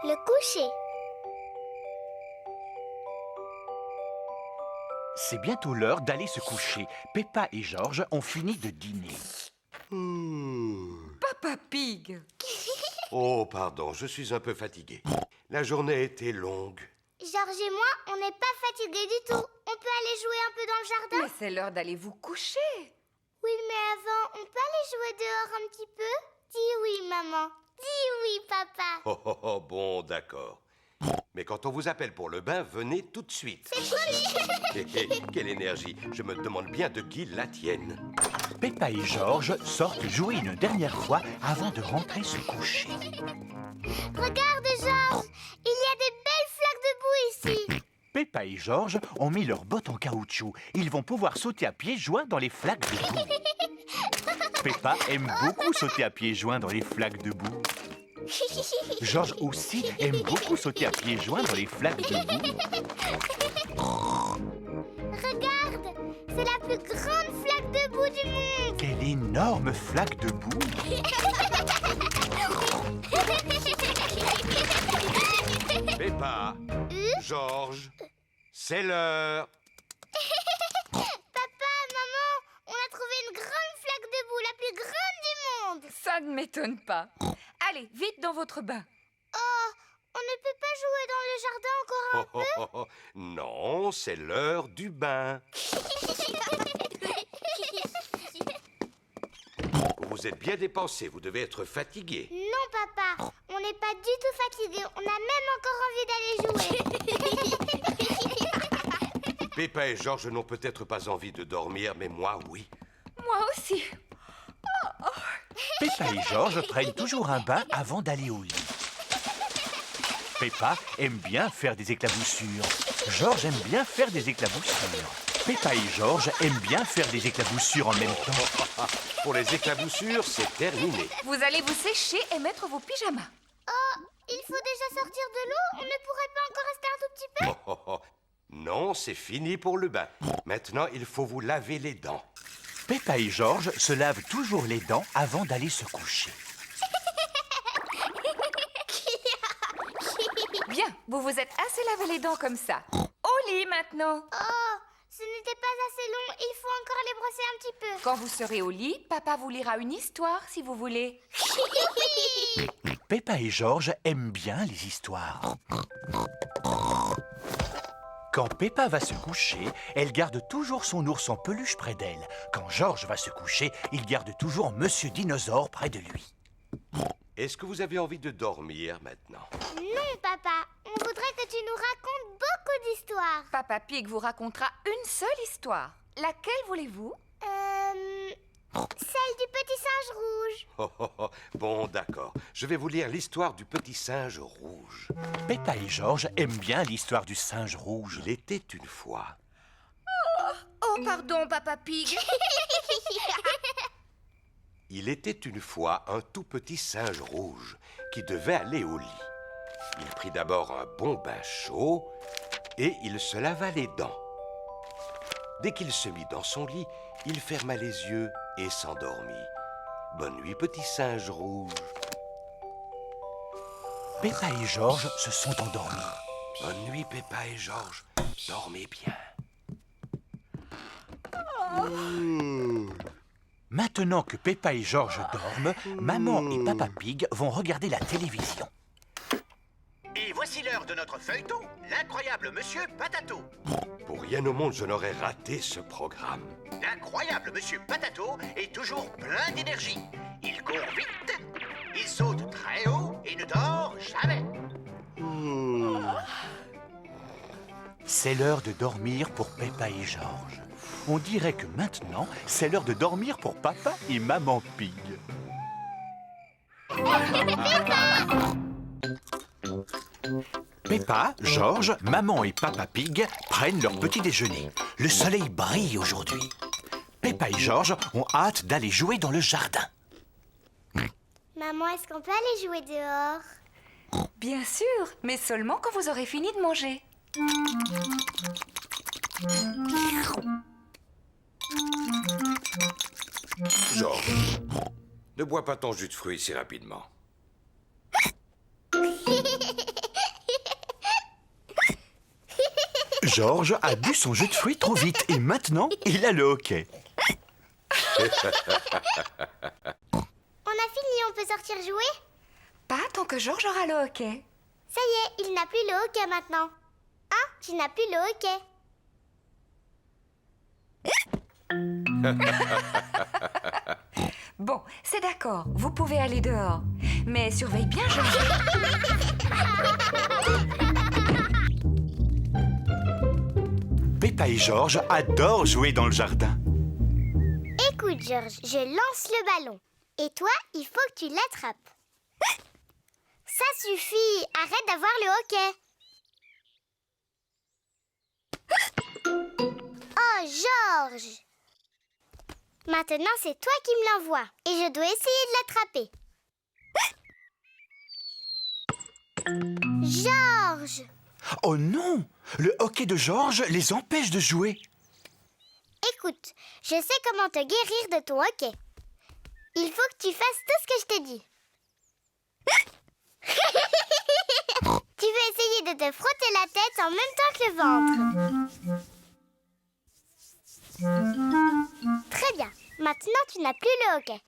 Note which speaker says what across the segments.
Speaker 1: Le coucher.
Speaker 2: C'est bientôt l'heure d'aller se coucher. Peppa et George ont fini de dîner.
Speaker 3: Papa Pig.
Speaker 4: Oh, pardon, je suis un peu fatigué. La journée était longue.
Speaker 1: Georges et moi, on n'est pas fatigués du tout. On peut aller jouer un peu dans le jardin?
Speaker 3: Mais c'est l'heure d'aller vous coucher.
Speaker 1: Oui, mais avant, on peut aller jouer dehors un petit peu? Dis oui, maman. Dis oui, papa.
Speaker 4: Oh, oh, oh, bon, d'accord. Mais quand on vous appelle pour le bain, venez tout de suite.
Speaker 1: C'est promis.
Speaker 4: Quelle énergie. Je me demande bien de qui la tienne.
Speaker 2: Peppa et George sortent jouer une dernière fois avant de rentrer se coucher.
Speaker 1: Regarde, Georges. Il y a des belles flaques de boue ici.
Speaker 2: Peppa et George ont mis leurs bottes en caoutchouc. Ils vont pouvoir sauter à pieds joints dans les flaques de boue. Peppa aime beaucoup sauter à pieds joints dans les flaques de boue. George aussi aime beaucoup sauter à pieds joints dans les flaques de boue.
Speaker 1: Regarde, c'est la plus grande flaque de boue du monde.
Speaker 2: Quelle énorme flaque de boue!
Speaker 4: Peppa, George, c'est l'heure.
Speaker 1: Papa, maman, on a trouvé une grande flaque de boue, la plus grande du monde.
Speaker 3: Ça ne m'étonne pas. Allez, vite dans votre bain.
Speaker 1: Oh, on ne peut pas jouer dans le jardin encore un
Speaker 4: Oh, oh, oh, oh. Non, c'est l'heure du bain. Vous vous êtes bien dépensé, vous devez être fatigué.
Speaker 1: Non, papa, on n'est pas du tout fatigués. On a même encore envie d'aller jouer.
Speaker 4: Peppa et George n'ont peut-être pas envie de dormir, mais moi, oui.
Speaker 3: Moi aussi.
Speaker 2: Peppa et George prennent toujours un bain avant d'aller au lit. Peppa aime bien faire des éclaboussures. George aime bien faire des éclaboussures. Peppa et George aiment bien faire des éclaboussures en même temps.
Speaker 4: Pour les éclaboussures, c'est terminé.
Speaker 3: Vous allez vous sécher et mettre vos pyjamas.
Speaker 1: Oh, il faut déjà sortir de l'eau. On ne pourrait pas encore rester un tout petit peu?
Speaker 4: Oh, oh, oh. Non, c'est fini pour le bain. Maintenant, il faut vous laver les dents.
Speaker 2: Peppa et George se lavent toujours les dents avant d'aller se coucher.
Speaker 3: Bien, vous vous êtes assez lavé les dents comme ça. Au lit maintenant.
Speaker 1: Oh, ce n'était pas assez long. Il faut encore les brosser un petit peu.
Speaker 3: Quand vous serez au lit, papa vous lira une histoire si vous voulez.
Speaker 2: Peppa et George aiment bien les histoires. Quand Peppa va se coucher, elle garde toujours son ours en peluche près d'elle. Quand George va se coucher, il garde toujours Monsieur Dinosaure près de lui.
Speaker 4: Est-ce que vous avez envie de dormir maintenant?
Speaker 1: Non, papa. On voudrait que tu nous racontes beaucoup d'histoires.
Speaker 3: Papa Pig vous racontera une seule histoire. Laquelle voulez-vous?
Speaker 1: Celle du petit singe rouge.
Speaker 4: Oh, oh, oh. Bon, d'accord. Je vais vous lire l'histoire du petit singe rouge.
Speaker 2: Peppa et George aiment bien l'histoire du singe rouge.
Speaker 4: Il était une fois.
Speaker 3: Oh, pardon, Papa Pig.
Speaker 4: Il était une fois un tout petit singe rouge qui devait aller au lit. Il prit d'abord un bon bain chaud et il se lava les dents. Dès qu'il se mit dans son lit, il ferma les yeux et s'endormit. Bonne nuit, petit singe rouge.
Speaker 2: Peppa et George se sont endormis.
Speaker 4: Bonne nuit, Peppa et George. Dormez bien.
Speaker 2: Maintenant que Peppa et George dorment, Maman et Papa Pig vont regarder la télévision.
Speaker 5: Et voici l'heure de notre feuilleton, l'incroyable Monsieur Patato.
Speaker 4: Pour rien au monde, je n'aurais raté ce programme.
Speaker 5: L'incroyable Monsieur Patato est toujours plein d'énergie. Il court vite, il saute très haut et ne dort jamais.
Speaker 2: C'est l'heure de dormir pour Peppa et George. On dirait que maintenant, c'est l'heure de dormir pour Papa et Maman Pig. Peppa, George, Maman et Papa Pig prennent leur petit déjeuner. Le soleil brille aujourd'hui. Peppa et George ont hâte d'aller jouer dans le jardin.
Speaker 1: Maman, est-ce qu'on peut aller jouer dehors?
Speaker 3: Bien sûr, mais seulement quand vous aurez fini de manger.
Speaker 4: George, Ne bois pas ton jus de fruits si rapidement.
Speaker 2: Georges a bu son jus de fruits trop vite et maintenant, il a le hoquet.
Speaker 1: On a fini, on peut sortir jouer?
Speaker 3: Pas tant que Georges aura le hockey.
Speaker 1: Ça y est, il n'a plus le hoquet maintenant. Hein? Tu n'as plus le hoquet.
Speaker 3: Bon, c'est d'accord, vous pouvez aller dehors. Mais surveille bien Georges.
Speaker 2: Peppa et Georges adorent jouer dans le jardin.
Speaker 1: Écoute, Georges, je lance le ballon. Et toi, il faut que tu l'attrapes. Ça suffit, arrête d'avoir le hoquet. Oh, Georges! Maintenant, c'est toi qui me l'envoies. Et je dois essayer de l'attraper. Georges!
Speaker 2: Oh non! Le hoquet de Georges les empêche de jouer.
Speaker 1: Écoute, je sais comment te guérir de ton hoquet. Il faut que tu fasses tout ce que je t'ai dit. Tu veux essayer de te frotter la tête en même temps que le ventre. Très bien. Maintenant, tu n'as plus le hoquet.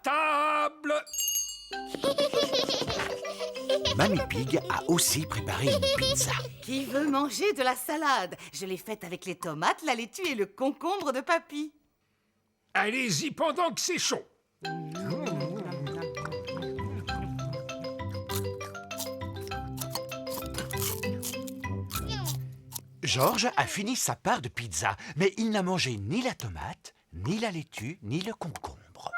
Speaker 6: Table!
Speaker 2: Mamie Pig a aussi préparé une pizza.
Speaker 7: Qui veut manger de la salade? Je l'ai faite avec les tomates, la laitue et le concombre de papy.
Speaker 6: Allez-y pendant que c'est chaud.
Speaker 2: Georges a fini sa part de pizza, mais il n'a mangé ni la tomate, ni la laitue, ni le concombre.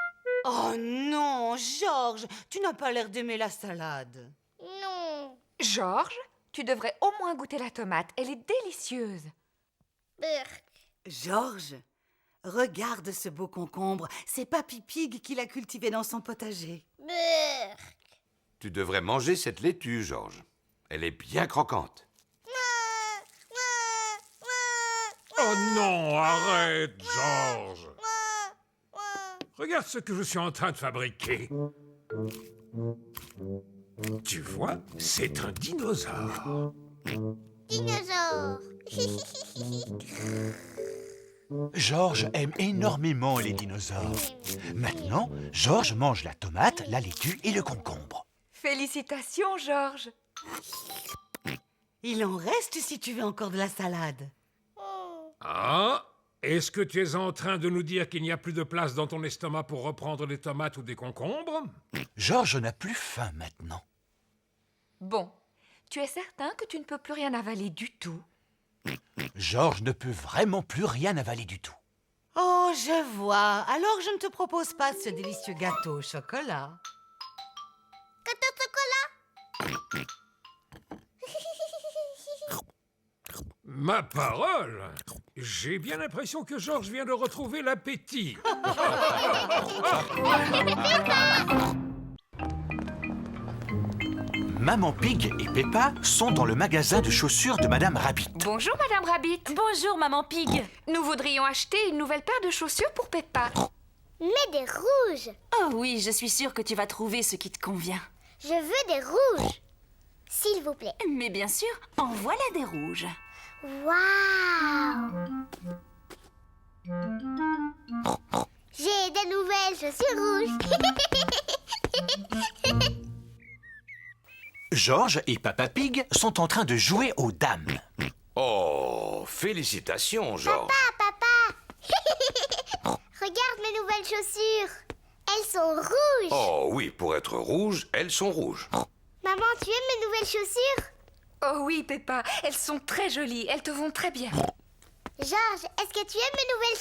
Speaker 7: Oh non, Georges, tu n'as pas l'air d'aimer la salade.
Speaker 1: Non.
Speaker 3: Georges, tu devrais au moins goûter la tomate, elle est délicieuse.
Speaker 1: Burk.
Speaker 7: Georges, regarde ce beau concombre. C'est Papy Pig qui l'a cultivé dans son potager.
Speaker 1: Burk.
Speaker 4: Tu devrais manger cette laitue, Georges. Elle est bien croquante.
Speaker 6: Oh non, arrête, Georges. Regarde ce que je suis en train de fabriquer. Tu vois, c'est un dinosaure.
Speaker 1: Dinosaure.
Speaker 2: Georges aime énormément les dinosaures. Maintenant, Georges mange la tomate, la laitue et le concombre.
Speaker 3: Félicitations, Georges.
Speaker 7: Il en reste si tu veux encore de la salade.
Speaker 6: Ah, est-ce que tu es en train de nous dire qu'il n'y a plus de place dans ton estomac pour reprendre des tomates ou des concombres?
Speaker 2: Georges n'a plus faim maintenant.
Speaker 3: Bon, tu es certain que tu ne peux plus rien avaler du tout?
Speaker 2: Georges ne peut vraiment plus rien avaler du tout.
Speaker 7: Oh, je vois. Alors je ne te propose pas ce délicieux gâteau au chocolat.
Speaker 1: Gâteau de chocolat.
Speaker 6: Ma parole! J'ai bien l'impression que Georges vient de retrouver l'appétit.
Speaker 2: Maman Pig et Peppa sont dans le magasin de chaussures de Madame Rabbit.
Speaker 3: Bonjour, Madame Rabbit.
Speaker 8: Bonjour, Maman Pig.
Speaker 3: Nous voudrions acheter une nouvelle paire de chaussures pour Peppa.
Speaker 1: Mais des rouges.
Speaker 8: Oh oui, je suis sûre que tu vas trouver ce qui te convient.
Speaker 1: Je veux des rouges. S'il vous plaît.
Speaker 8: Mais bien sûr, en voilà des rouges.
Speaker 1: Waouh! J'ai des nouvelles chaussures rouges.
Speaker 2: Georges et Papa Pig sont en train de jouer aux dames.
Speaker 4: Oh, félicitations, Georges.
Speaker 1: Papa! Regarde mes nouvelles chaussures. Elles sont rouges.
Speaker 4: Oh oui, pour être rouges, elles sont rouges.
Speaker 1: Maman, tu aimes mes nouvelles chaussures?
Speaker 3: Oh oui, Peppa, elles sont très jolies, elles te vont très bien.
Speaker 1: Georges, est-ce que tu aimes mes nouvelles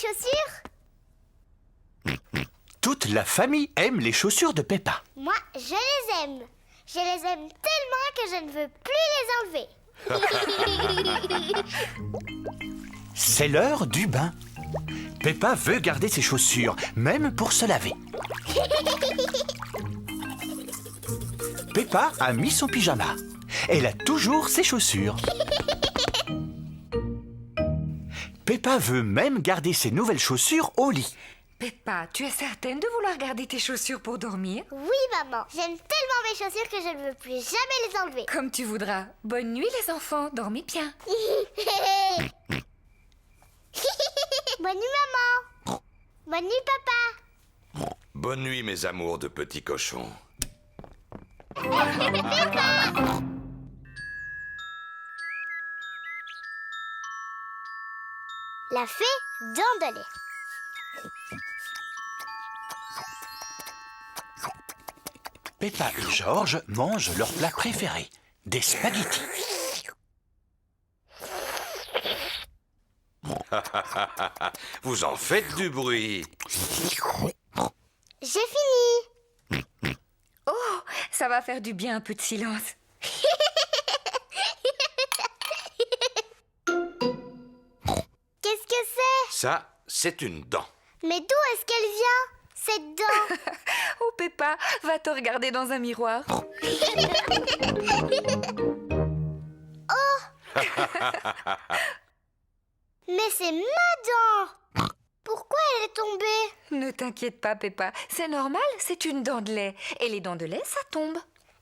Speaker 1: chaussures?
Speaker 2: Toute la famille aime les chaussures de Peppa.
Speaker 1: Moi, je les aime. Je les aime tellement que je ne veux plus les enlever.
Speaker 2: C'est l'heure du bain. Peppa veut garder ses chaussures, même pour se laver. Peppa a mis son pyjama. Elle a toujours ses chaussures. Peppa Peppa veut même garder ses nouvelles chaussures au lit.
Speaker 3: Peppa, tu es certaine de vouloir garder tes chaussures pour dormir?
Speaker 1: Oui, maman. J'aime tellement mes chaussures que je ne veux plus jamais les enlever.
Speaker 3: Comme tu voudras. Bonne nuit les enfants, dormez bien.
Speaker 1: Bonne nuit, maman. Bonne nuit, papa.
Speaker 4: Bonne nuit, mes amours de petits cochons.
Speaker 1: La fée dents de lait.
Speaker 2: Peppa et George mangent leur plat préféré, des spaghettis.
Speaker 4: Vous en faites du bruit.
Speaker 1: J'ai fini.
Speaker 3: Oh, ça va faire du bien un peu de silence.
Speaker 1: Qu'est-ce que c'est?
Speaker 4: Ça, c'est une dent.
Speaker 1: Mais d'où est-ce qu'elle vient, cette dent?
Speaker 3: Oh Peppa, va te regarder dans un miroir.
Speaker 1: Mais c'est ma dent. Pourquoi elle est tombée?
Speaker 3: Ne t'inquiète pas Peppa, c'est normal, c'est une dent de lait. Et les dents de lait, ça tombe.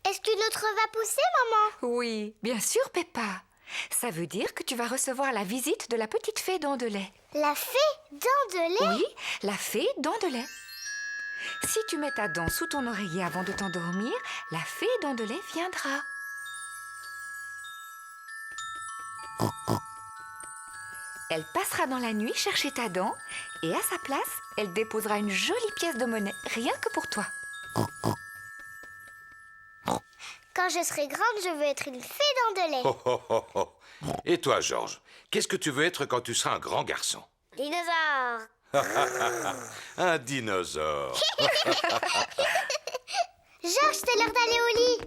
Speaker 1: Est-ce qu'une autre va pousser, maman?
Speaker 3: Oui, bien sûr Peppa. Ça veut dire que tu vas recevoir la visite de la petite fée dent de lait.
Speaker 1: La fée dent de lait?
Speaker 3: Oui, la fée dent de lait. Si tu mets ta dent sous ton oreiller avant de t'endormir, la fée dent de lait viendra. Elle passera dans la nuit chercher ta dent et à sa place, elle déposera une jolie pièce de monnaie, rien que pour toi.
Speaker 1: Quand je serai grande, je veux être une fée dent de lait.
Speaker 4: Oh, oh, oh, oh. Et toi, Georges, qu'est-ce que tu veux être quand tu seras un grand garçon?
Speaker 1: Dinosaure.
Speaker 4: Un dinosaure.
Speaker 1: Georges, c'est l'heure d'aller au lit.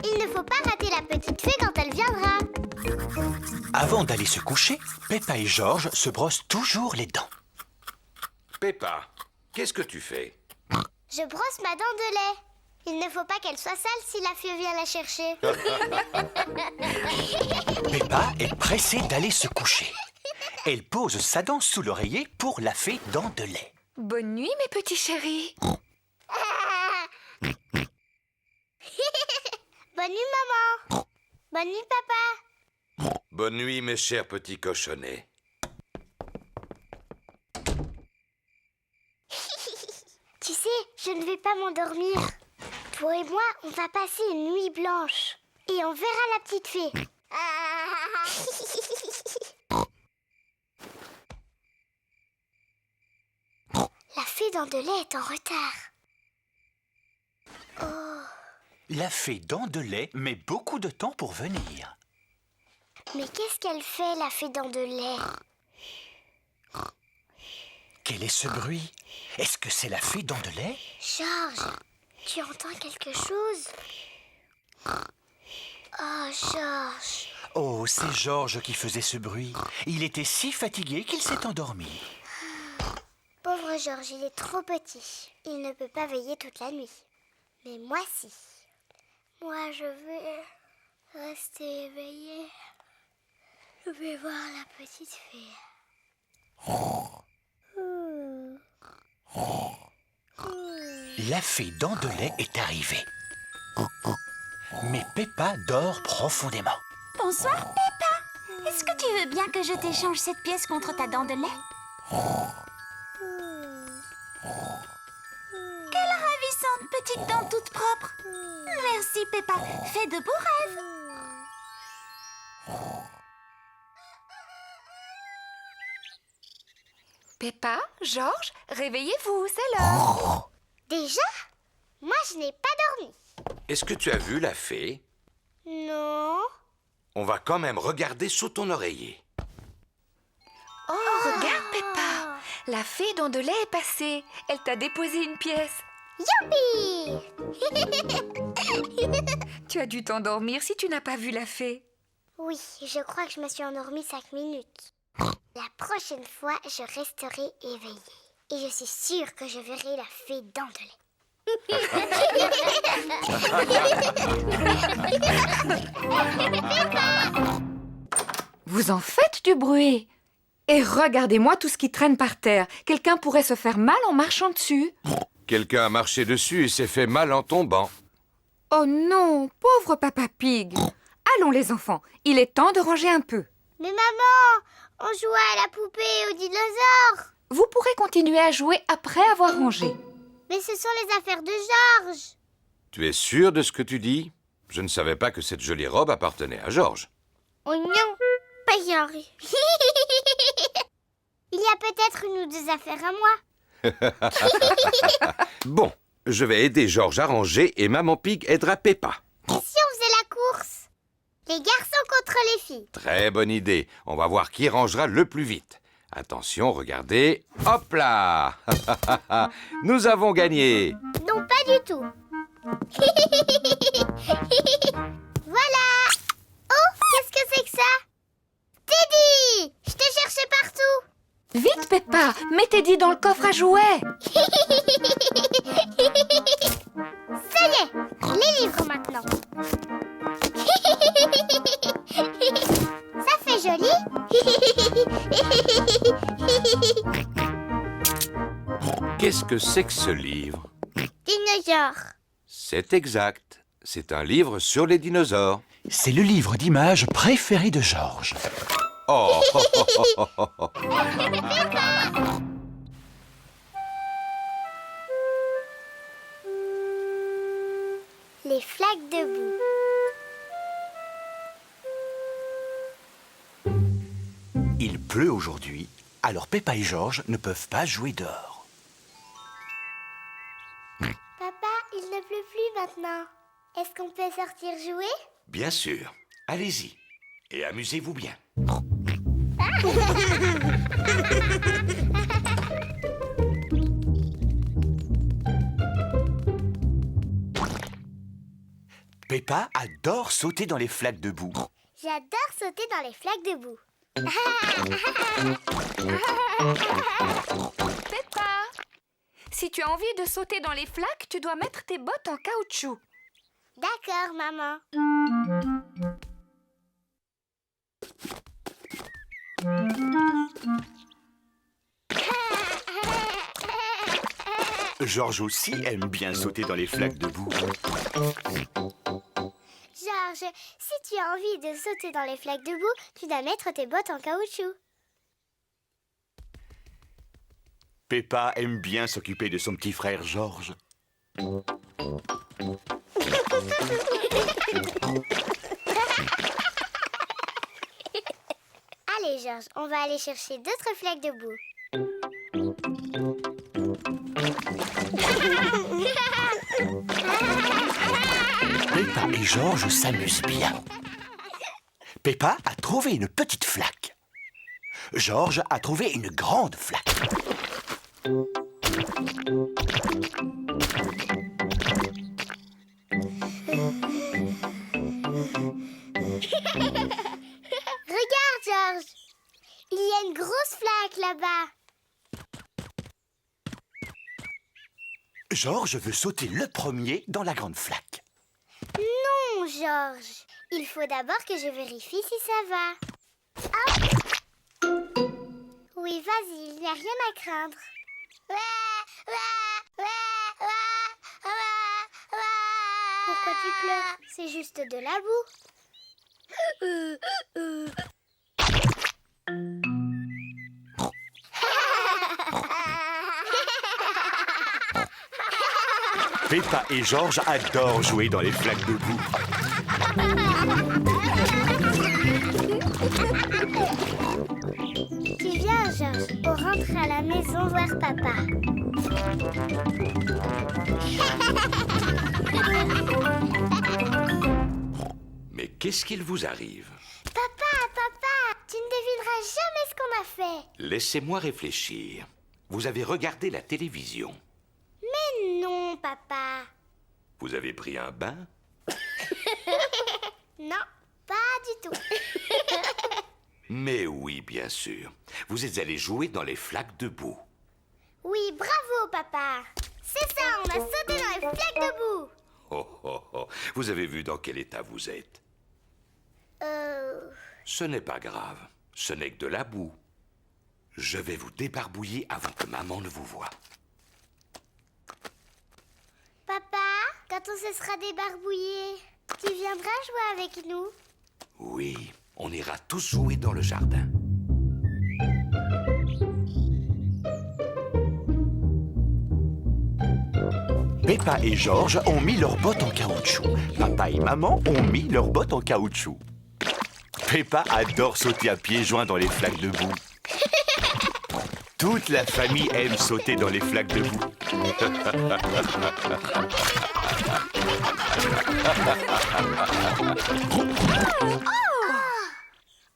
Speaker 1: Il ne faut pas rater la petite fée quand elle viendra.
Speaker 2: Avant d'aller se coucher, Peppa et George se brossent toujours les dents.
Speaker 4: Peppa, qu'est-ce que tu fais?
Speaker 1: Je brosse ma dent de lait. Il ne faut pas qu'elle soit sale si la fée vient la chercher.
Speaker 2: Peppa est pressée d'aller se coucher. Elle pose sa dent sous l'oreiller pour la fée dent de lait.
Speaker 3: Bonne nuit mes petits chéris.
Speaker 1: Bonne nuit, maman. Bonne nuit, papa.
Speaker 4: Bonne nuit, mes chers petits cochonnets.
Speaker 1: Tu sais, je ne vais pas m'endormir. Toi et moi, on va passer une nuit blanche. Et on verra la petite fée. La fée dent de lait est en retard. Oh,
Speaker 2: La fée dent de lait met beaucoup de temps pour venir.
Speaker 1: mais qu'est-ce qu'elle fait, la fée dent de lait?
Speaker 2: Quel est ce bruit? Est-ce que c'est la fée dent de lait?
Speaker 1: Georges, tu entends quelque chose? Oh, Georges.
Speaker 2: Oh, c'est George qui faisait ce bruit. Il était si fatigué qu'il s'est endormi.
Speaker 1: Pauvre Georges, il est trop petit. Il ne peut pas veiller toute la nuit. Mais moi, si. Moi, je vais rester éveillée. Je vais voir la petite fée.
Speaker 2: La fée dent de lait est arrivée. Mais Peppa dort profondément.
Speaker 9: Bonsoir, Peppa. Est-ce que tu veux bien que je t'échange cette pièce contre ta dent de lait? Quelle ravissante petite dent toute propre. Merci, Peppa. Fais de beaux rêves.
Speaker 3: Peppa, Georges, réveillez-vous, c'est l'heure.
Speaker 1: Déjà? Moi, je n'ai pas dormi.
Speaker 4: Est-ce que tu as vu la fée?
Speaker 1: Non.
Speaker 4: On va quand même regarder sous ton oreiller.
Speaker 3: Oh, regarde Peppa, la fée dent de lait est passée. Elle t'a déposé une pièce.
Speaker 1: Youpi!
Speaker 3: Tu as dû t'endormir si tu n'as pas vu la fée.
Speaker 1: Oui, je crois que je me suis endormie 5 minutes. La prochaine fois, je resterai éveillée. Et je suis sûre que je verrai la fée dent de lait.
Speaker 3: Vous en faites du bruit. Et regardez-moi tout ce qui traîne par terre. Quelqu'un pourrait se faire mal en marchant dessus.
Speaker 4: Quelqu'un a marché dessus et s'est fait mal en tombant.
Speaker 3: Oh non, pauvre Papa Pig. Allons les enfants, il est temps de ranger un peu.
Speaker 1: Mais maman, on jouait à la poupée et aux dinosaures.
Speaker 3: Vous pourrez continuer à jouer après avoir rangé.
Speaker 1: Mais ce sont les affaires de Georges.
Speaker 4: Tu es sûr de ce que tu dis? Je ne savais pas que cette jolie robe appartenait à Georges.
Speaker 1: Oh non, pas Georges. Il y a peut-être une ou deux affaires à moi.
Speaker 4: Bon, je vais aider Georges à ranger et Maman Pig aidera Peppa.
Speaker 1: Et si on faisait la course? Les garçons contre les filles.
Speaker 4: Très bonne idée. On va voir qui rangera le plus vite. Attention, regardez. Hop là! Nous avons gagné.
Speaker 1: Non, pas du tout. Voilà. Oh, qu'est-ce que c'est que ça? Teddy! Je t'ai cherché partout.
Speaker 3: Vite Peppa, mets Teddy dans le coffre à jouets.
Speaker 1: Ça y est, les livres maintenant. Ça fait joli.
Speaker 4: Qu'est-ce que c'est que ce livre?
Speaker 1: Dinosaure.
Speaker 4: C'est exact. C'est un livre sur les dinosaures.
Speaker 2: C'est le livre d'images préféré de Georges.
Speaker 4: Oh!
Speaker 1: Les flaques de boue.
Speaker 2: Il pleut aujourd'hui, alors Peppa et Georges ne peuvent pas jouer dehors.
Speaker 1: Papa, il ne pleut plus maintenant. Est-ce qu'on peut sortir jouer?
Speaker 4: Bien sûr. Allez-y. Et amusez-vous bien.
Speaker 2: Peppa adore sauter dans les flaques de boue.
Speaker 1: J'adore sauter dans les flaques de boue.
Speaker 3: Peppa, si tu as envie de sauter dans les flaques, tu dois mettre tes bottes en caoutchouc.
Speaker 1: D'accord, maman.
Speaker 2: Georges aussi aime bien sauter dans les flaques de boue.
Speaker 1: Georges, si tu as envie de sauter dans les flaques de boue, tu dois mettre tes bottes en caoutchouc.
Speaker 2: Peppa aime bien s'occuper de son petit frère Georges.
Speaker 1: Allez, Georges, on va aller chercher d'autres flaques de boue.
Speaker 2: Peppa et Georges s'amusent bien. Peppa a trouvé une petite flaque. Georges a trouvé une grande flaque.
Speaker 1: Regarde, Georges. Il y a une grosse flaque là-bas.
Speaker 2: Georges veut sauter le premier dans la grande flaque.
Speaker 1: Non, Georges. Il faut d'abord que je vérifie si ça va. Hop. Oui, vas-y, il n'y a rien à craindre. Pourquoi tu pleures? C'est juste de la boue.
Speaker 2: Peppa et Georges adorent jouer dans les flaques de boue.
Speaker 1: Tu viens, Georges. On rentre à la maison voir papa.
Speaker 4: Mais qu'est-ce qu'il vous arrive?
Speaker 1: Papa, tu ne devineras jamais ce qu'on a fait.
Speaker 4: Laissez-moi réfléchir. Vous avez regardé la télévision.
Speaker 1: Mais non, papa.
Speaker 4: Vous avez pris un bain?
Speaker 1: Non, pas du tout.
Speaker 4: Mais oui, bien sûr. Vous êtes allé jouer dans les flaques de boue.
Speaker 1: Oui, bravo, papa. C'est ça, on a sauté dans les flaques de boue.
Speaker 4: Oh, oh, oh. Vous avez vu dans quel état vous êtes? Ce n'est pas grave. Ce n'est que de la boue. Je vais vous débarbouiller avant que maman ne vous voie.
Speaker 1: Papa, quand on se sera débarbouillé, tu viendras jouer avec nous?
Speaker 4: Oui, on ira tous jouer dans le jardin.
Speaker 2: Peppa et Georges ont mis leurs bottes en caoutchouc. Papa et maman ont mis leurs bottes en caoutchouc. Peppa adore sauter à pieds joints dans les flaques de boue. Toute la famille aime sauter dans les flaques de boue.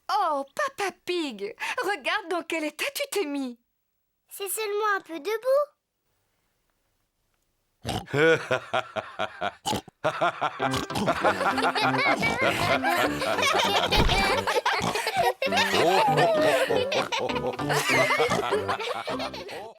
Speaker 3: Oh, Papa Pig, regarde dans quel état tu t'es mis.
Speaker 1: C'est seulement un peu debout.